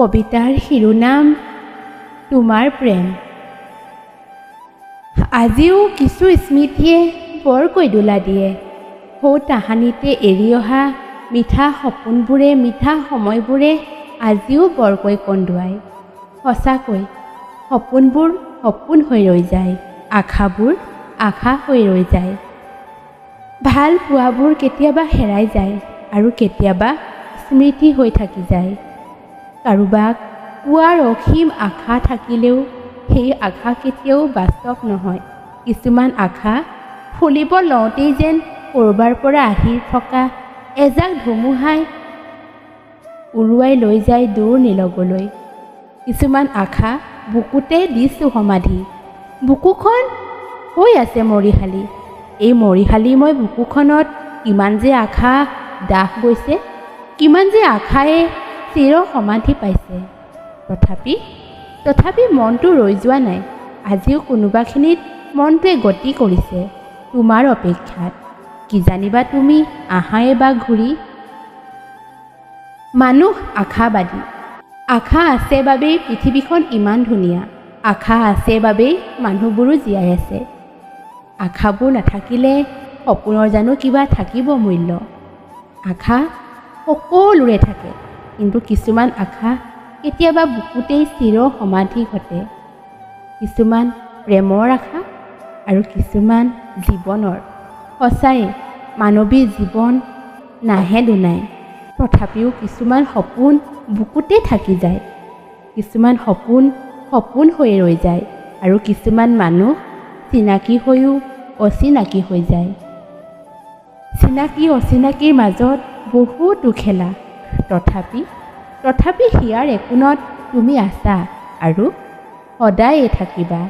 কবিতাৰ শিৰোনাম তোমাৰ প্ৰেম। আজিও কিছু স্মৃতিয়ে বৰকৈ দোলা দিয়ে। সৌ তাহানিতে এৰি অহা মিঠা সপোনবোৰে, মিঠা সময়বোৰে আজিও বৰকৈ কন্দুৱায়। সঁচাকৈ সপোনবোৰ সপোন হৈ ৰৈ যায়, আশাবোৰ আশা হৈ ৰৈ যায়। ভাল পোৱাবোৰ কেতিয়াবা হেৰাই যায় আৰু কেতিয়াবা স্মৃতি হৈ থাকি যায়। কাৰোবাক পোৱাৰ অসীম আশা থাকিলেও সেই আশা কেতিয়াও বাস্তৱ নহয়। কিছুমান আশা ফুলিব লওঁতেই যেন ক'ৰবাৰ পৰা আহি থকা এজাক ধুমুহাই উৰুৱাই লৈ যায় দূৰ নিলগলৈ। কিছুমান আশা বুকুতে দিছোঁ সমাধি। বুকুখন হৈ আছে মৰিশালী। এই মৰিশালীময় বুকুখনত কিমান যে আশা দাহ গৈছে, কিমান যে আশায়ে চিৰ সমাধি পাইছে। তথাপি মনটো ৰৈ যোৱা নাই। আজিও কোনোবাখিনিত মনটোৱে গতি কৰিছে তোমাৰ অপেক্ষাত। কি জানিবা তুমি আহায়ে বা ঘূৰি। মানুহ আশাবাদী। আশা আছে বাবেই পৃথিৱীখন ইমান ধুনীয়া। আশা আছে বাবেই মানুহবোৰো জীয়াই আছে। আশাবোৰ নাথাকিলে সপোনৰ জানো কিবা থাকিব মূল্য? আশা সকলোৰে থাকে, কিন্তু কিছুমান আশা কেতিয়াবা বুকুতেই চিৰ সমাধি ঘটে। কিছুমান প্ৰেমৰ আশা আৰু কিছুমান জীৱনৰ। সঁচাই মানৱী জীৱন নাহে দুনাই। তথাপিও কিছুমান সপোন বুকুতে থাকি যায়। কিছুমান সপোন সপোন হৈ ৰৈ যায় আৰু কিছুমান মানুহ চিনাকি হৈও অচিনাকি হৈ যায়। চিনাকি অচিনাকিৰ মাজত বহুতো খেলা। তথাপি হিয়াৰ একোণত তুমি আছা আৰু সদায়ে থাকিবা।